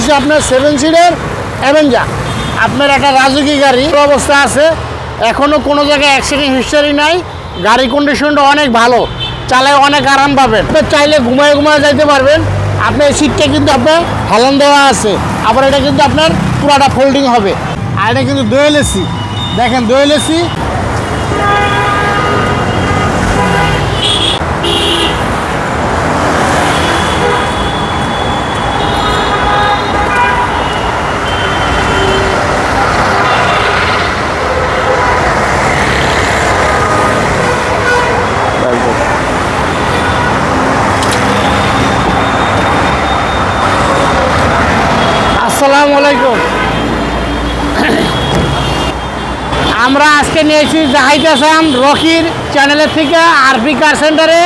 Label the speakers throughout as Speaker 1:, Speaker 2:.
Speaker 1: হচ্ছে আপনার 7 সিটের অ্যাভেঞ্জার। আপনার একটা রাজুকি গাড়ি অবস্থা আছে, এখনও কোনো জায়গায় অ্যাক্সিডেন্ট হিস্টোরি নাই। গাড়ি কন্ডিশনটা অনেক ভালো, চালায় অনেক আরাম পাবেন। চাইলে ঘুমায় যাইতে পারবেন। আপনার সিটটা কিন্তু আপনার হেলান দেওয়া আছে, আবার এটা কিন্তু আপনার পুরাটা ফোল্ডিং হবে। আর এটা কিন্তু দোয়েল এসি, দেখেন দোয়েল এসি। আসসালামু আলাইকুম। আমরা আজকে নিয়েছি জাহিদ হাসান রকির চ্যানেলের থেকে আরপি কার সেন্টারে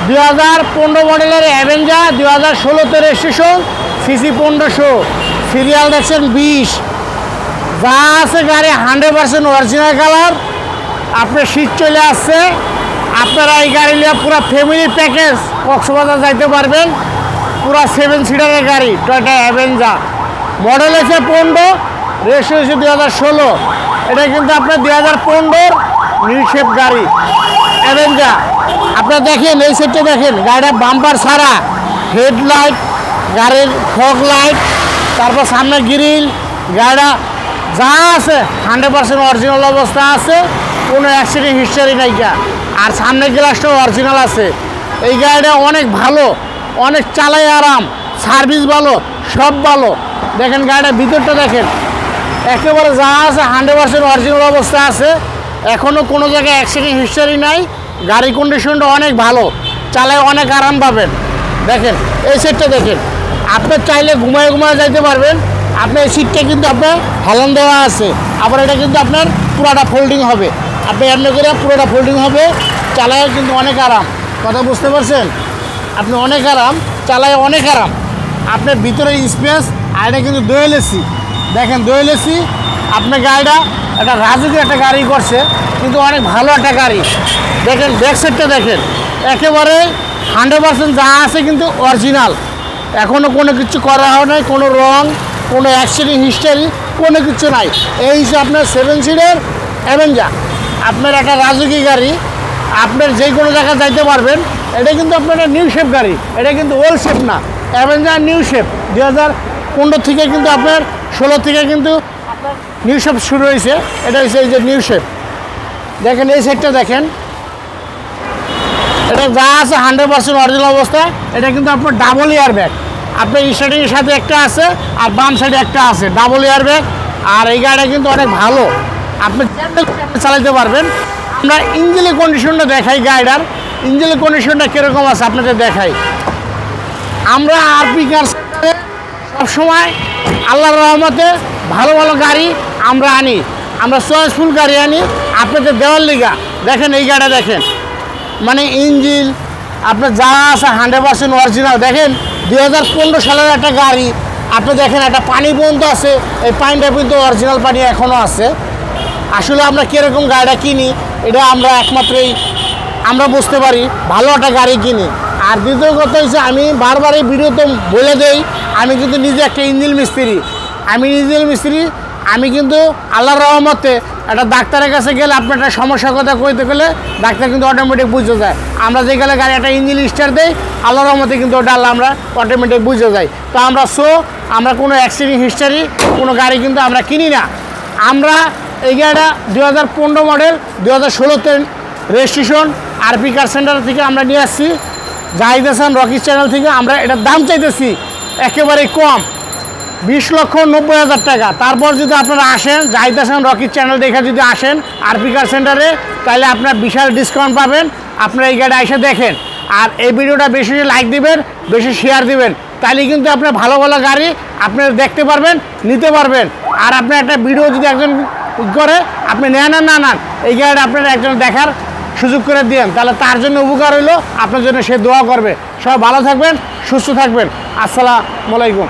Speaker 1: 2015 মডেলের অ্যাভেঞ্জার, 2016তে রেজিস্ট্রেশন, সিসি 1500, সিরিয়াল দেখছেন 20। যা আছে গাড়ি 100% অরিজিনাল কালার। আপনার শীত চলে আসছে, আপনারা এই গাড়ি নিয়ে পুরো ফ্যামিলি প্যাকেজ কক্সবাজার যাইতে পারবেন। পুরো 7 সিটারের গাড়ি টয়োটা অ্যাভেঞ্জার, মডেল হচ্ছে 15, রেজিস্ট্রেশন হচ্ছে 2016। এটা কিন্তু আপনার 2015 নিউ শেপ গাড়ি অ্যাভেঞ্জার। আপনারা দেখেন এই সেটটা দেখেন, গাড়িটা বাম্পার ছাড়া, হেডলাইট, গাড়ির ফগ লাইট, তারপর সামনে গ্রিল, গাড়িটা যা আছে 100% অরিজিনাল অবস্থা আছে, কোনো অ্যাক্সিডেন্ট হিস্টোরি নাই। আর সামনের গ্লাসটাও অরিজিনাল আছে। এই গাড়িটা অনেক ভালো, অনেক চালাই আরাম, সার্ভিস ভালো, সব ভালো। দেখেন গাড়িটার ভিতরটা দেখেন, একেবারে যা আছে 100% অরিজিনাল অবস্থা আছে, এখনও কোনো জায়গায় অ্যাক্সিডেন্ট হিস্টোরি নাই। গাড়ি কন্ডিশনটা অনেক ভালো, চালায় অনেক আরাম পাবেন। দেখেন এই সিটটা দেখেন, আপনার চাইলে ঘুমায় যাইতে পারবেন। আপনার এই সিটটা কিন্তু আপনার হেলান দেওয়া আছে, আবার এটা কিন্তু আপনার পুরোটা ফোল্ডিং হবে। আপনি এমনি করে পুরোটা ফোল্ডিং হবে, চালায় কিন্তু অনেক আরাম। কথা বুঝতে পারছেন? আপনি অনেক আরাম, চালায় অনেক আরাম। আপনার ভিতরে স্পেস, আর এটা কিন্তু দোয়েল এসি, দেখেন দোয়েল এসি। আপনার গাড়িটা একটা রাজুকি একটা গাড়ি করছে, কিন্তু অনেক ভালো একটা গাড়ি। দেখেন ব্যাক সাইডটা দেখেন, একেবারে 100% যা আছে কিন্তু অরিজিনাল, এখনও কোনো কিছু করা হয় নাই, কোনো রং, কোনো অ্যাক্সিডেন্ট হিস্টোরি কোনো কিছু নাই। এই যে আপনার 7 সিটের অ্যাভেঞ্জার, আপনার একটা রাজুকি গাড়ি, আপনার যে কোনো জায়গায় যাইতে পারবেন। এটা কিন্তু আপনার একটা নিউ শেপ গাড়ি, এটা কিন্তু ওল্ড শেপ না, অ্যাভেঞ্জার নিউ শেপ। 2015 থেকে কিন্তু আপনার 16 থেকে কিন্তু নিউ শেপ শুরু হয়েছে। এটা হচ্ছে এই যে নিউ শেপ। দেখেন এই সাইডটা দেখেন, এটা যা আছে 100% অরিজিনাল অবস্থা। এটা কিন্তু আপনার ডাবল এয়ার ব্যাগ, আপনার স্টার্টিংয়ের সাথে একটা আছে, আর বাম সাইডে একটা আছে, ডাবল এয়ার ব্যাগ। আর এই গাড়িটা কিন্তু অনেক ভালো, আপনি চালাতে পারবেন। আমরা ইঞ্জিনের কন্ডিশনটা দেখাই, গাড়িটার ইঞ্জিনের কন্ডিশনটা কীরকম আছে আপনাদের দেখাই। আমরা আরপি কার সেন্টারে সবসময় আল্লাহর রহমতে ভালো ভালো গাড়ি আমরা আনি, আমরা চয়েসফুল গাড়ি আনি আপনাদের দেওয়ার লিগা। দেখেন এই গাড়িটা দেখেন, মানে ইঞ্জিন আপনার যা আছে 100% অরিজিনাল। দেখেন 2015 সালের একটা গাড়ি, আপনি দেখেন একটা পানি পর্যন্ত আছে, এই পানিটা কিন্তু অরিজিনাল পানি এখনও আছে। আসলে আমরা কীরকম গাড়িটা কিনি, এটা আমরা একমাত্রই আমরা বুঝতে পারি, ভালো একটা গাড়ি কিনি। আর দ্বিতীয় কথা হচ্ছে, আমি বারবার এই ভিডিওতে বলে দেই, আমি কিন্তু নিজে একটা ইঞ্জিন মিস্ত্রি। আমি কিন্তু আল্লাহর রহমতে একটা ডাক্তারের কাছে গেলে আপনার একটা সমস্যার কথা কইতে গেলে ডাক্তার কিন্তু অটোমেটিক বুঝে যায়। আমরা যে গেলে গাড়ি একটা ইঞ্জিন স্টার্ট দেই, আল্লাহর রহমতে কিন্তু ওটা আল্লাহ আমরা অটোমেটিক বুঝে যাই। তো আমরা কোনো অ্যাক্সিডেন্ট হিস্টোরি কোনো গাড়ি কিন্তু আমরা কিনি না। আমরা এই গাড়িটা 2015 মডেল, 2016তে রেজিস্ট্রেশন, আরপি কার সেন্টার থেকে আমরা নিয়ে আসছি, জাহিদ হাসান রকির চ্যানেল থেকে। আমরা এটার দাম চাইতেছি একেবারে কম, 20,90,000 টাকা। তারপর যদি আপনারা আসেন, জাহিদ হাসান রকির চ্যানেল দেখে যদি আসেন আরপি কার সেন্টারে, তাহলে আপনার বিশাল ডিসকাউন্ট পাবেন। আপনারা এই গাড়ি এসে দেখেন, আর এই ভিডিওটা বেশি লাইক দিবেন, বেশি শেয়ার দিবেন, তাহলে কিন্তু আপনার ভালো ভালো গাড়ি আপনারা দেখতে পারবেন, নিতে পারবেন। আর আপনার একটা ভিডিও যদি একজন করে আপনি নেন না নেন, এই গাড়িটা আপনারা একজন দেখার সুযোগ করে দিন, তাহলে তার জন্য উপকার হইলো, আপনার জন্য সে দোয়া করবে। সবাই ভালো থাকবেন, সুস্থ থাকবেন। আসসালামু আলাইকুম।